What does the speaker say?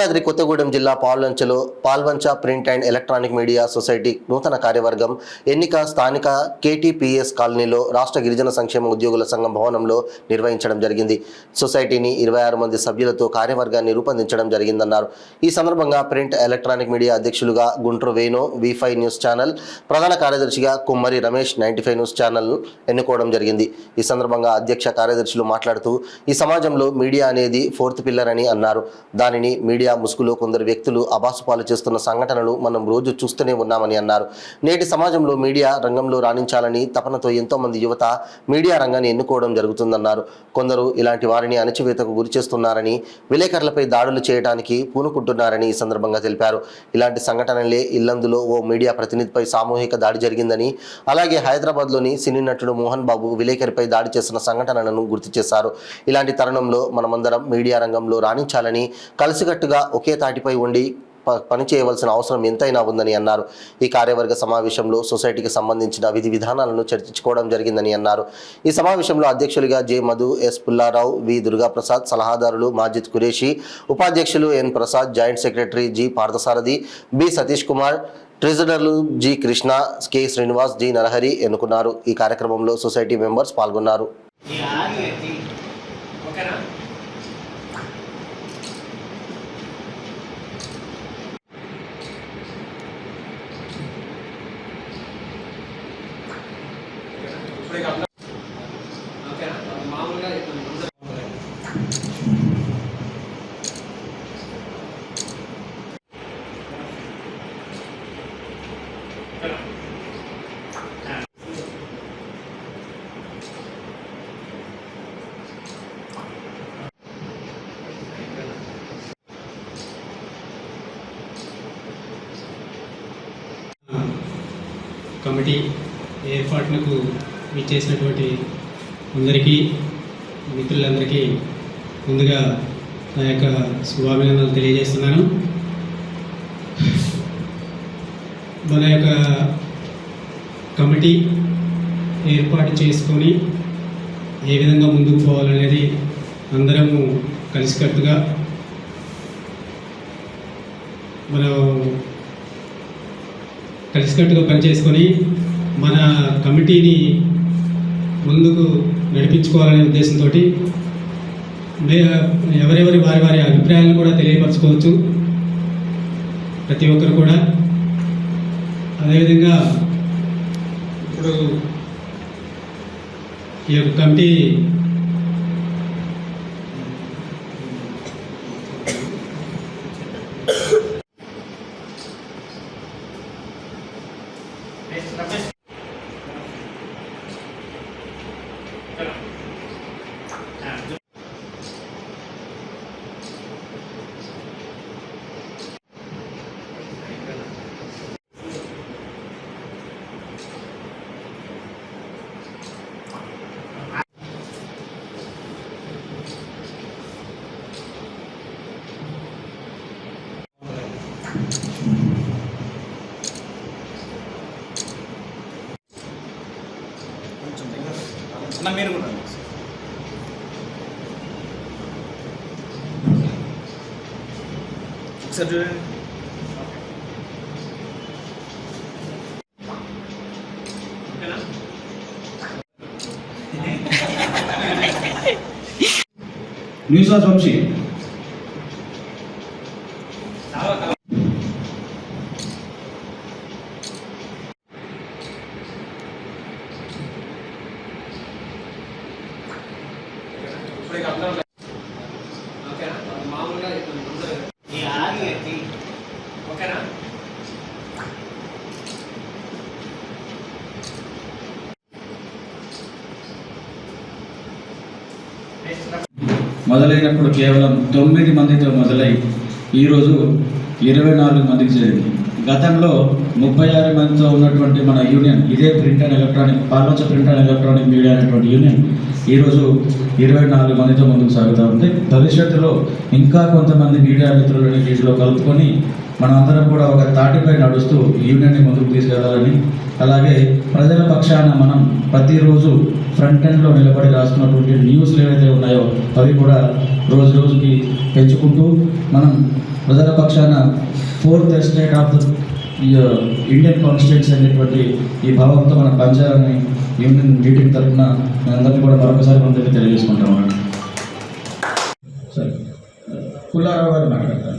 భద్రాద్రి కొత్తగూడెం జిల్లా పాల్వంచలో Palvancha print and electronic media society నూతన కార్యవర్గం ఎన్నిక స్థానిక కేటీపీఎస్ కాలనీలో రాష్ట్ర గిరిజన సంక్షేమ ఉద్యోగుల సంఘం భవనంలో నిర్వహించడం జరిగింది. సొసైటీని 26 మంది సభ్యులతో కార్యవర్గాన్ని రూపొందించడం జరిగిందన్నారు. ఈ సందర్భంగా ప్రింట్ ఎలక్ట్రానిక్ మీడియా అధ్యక్షులుగా గుంట్రు వేణు V5 న్యూస్ ఛానల్, ప్రధాన కార్యదర్శిగా కుమ్మరి రమేష్ 95 న్యూస్ ఛానల్ ఎన్నుకోవడం జరిగింది. ఈ సందర్భంగా అధ్యక్ష కార్యదర్శులు మాట్లాడుతూ ఈ సమాజంలో మీడియా అనేది 4th పిల్లర్ అని అన్నారు. దానిని మీడియా ముసుగులో కొందరు వ్యక్తులు అబాసుపాలు చేస్తున్న సంఘటనలు మనం రోజు చూస్తూనే ఉన్నామని అన్నారు. నేటి సమాజంలో మీడియా రంగంలో రాణించాలని తపనతో ఎంతో మంది యువత మీడియా రంగాన్ని ఎన్నుకోవడం జరుగుతుందన్నారు. కొందరు ఇలాంటి వారిని అణచివేతకు గురి చేస్తున్నారని, విలేకరులపై దాడులు చేయడానికి పూనుకుంటున్నారని ఈ సందర్భంగా తెలిపారు. ఇలాంటి సంఘటనలే ఇల్లందులో ఓ మీడియా ప్రతినిధిపై సామూహిక దాడి జరిగిందని, అలాగే హైదరాబాద్లోని సినీ నటుడు మోహన్ బాబు విలేకరిపై దాడి చేసిన సంఘటనలను గుర్తు చేశారు. ఇలాంటి తరుణంలో మనమందరం మీడియా రంగంలో రాణించాలని కలిసికట్టుగా ఒకే తాటిపై ఉండి పని చేయవలసిన అవసరం ఎంతైనా ఉందని అన్నారు. ఈ కార్యవర్గ సమావేశంలో సొసైటీకి సంబంధించిన విధి విధానాలను చర్చించుకోవడం జరిగిందని అన్నారు. ఈ సమావేశంలో అధ్యక్షులుగా J Madhu, S Pullarao, V Durgaprasad, సలహాదారులు మాజిద్ కురేషి, ఉపాధ్యక్షులు N Prasad, joint secretary G Parthasarathi, B Satish Kumar, ట్రెజరర్లు G Krishna, K Srinivas, G Narahari ఎన్నుకున్నారు. ఈ కార్యక్రమంలో సొసైటీ మెంబర్స్ పాల్గొన్నారు. కమిటీ ఏర్పాట్లకు ఇచ్చేసినటువంటి అందరికీ, మిత్రులందరికీ ముందుగా నా యొక్క శుభాభినందనలు తెలియజేస్తున్నాను. మన యొక్క కమిటీ ఏర్పాటు చేసుకొని ఏ విధంగా ముందుకు పోవాలనేది అందరము కలిసికట్టుగా పనిచేసుకొని మన కమిటీని ముందుకు నడిపించుకోవాలనే ఉద్దేశంతో ఎవరెవరి వారి అభిప్రాయాలను కూడా తెలియపరచుకోవచ్చు ప్రతి ఒక్కరు కూడా. అదేవిధంగా ఇప్పుడు ఈ యొక్క కమిటీ మీరు కూడా ఒకసారి చూడండి. న్యూస్ ఆఫ్ వంశీ మొదలైనప్పుడు కేవలం 9 మందితో మొదలై ఈరోజు 24 మందికి చేరింది. గతంలో 36 మందితో ఉన్నటువంటి మన యూనియన్, ఇదే print and electronic Palvancha print and electronic media అనేటువంటి యూనియన్ ఈరోజు 24 మందితో ముందుకు సాగుతూ ఉంది. భవిష్యత్తులో ఇంకా కొంతమంది మీడియా మిత్రులని వీటిలో కలుపుకొని మనమందరం కూడా ఒక తాటిపై నడుస్తూ యూనియన్ని ముందుకు తీసుకెళ్లాలని, అలాగే ప్రజల పక్షాన మనం ప్రతిరోజు ఫ్రంట్ ఎండ్లో నిలబడి రాస్తున్నటువంటి న్యూస్లు ఏవైతే ఉన్నాయో అవి కూడా రోజు రోజుకి పెంచుకుంటూ మనం ప్రజల పక్షాన 4th estate of the Indian constituency అనేటువంటి ఈ భావంతో మనం పనిచేయాలని యూనియన్ మీటింగ్ తరఫున అందరినీ కూడా మరొకసారి ముందుకు తెలియజేసుకుంటాం. సరే, పుల్లారావు గారు మాట్లాడతారు.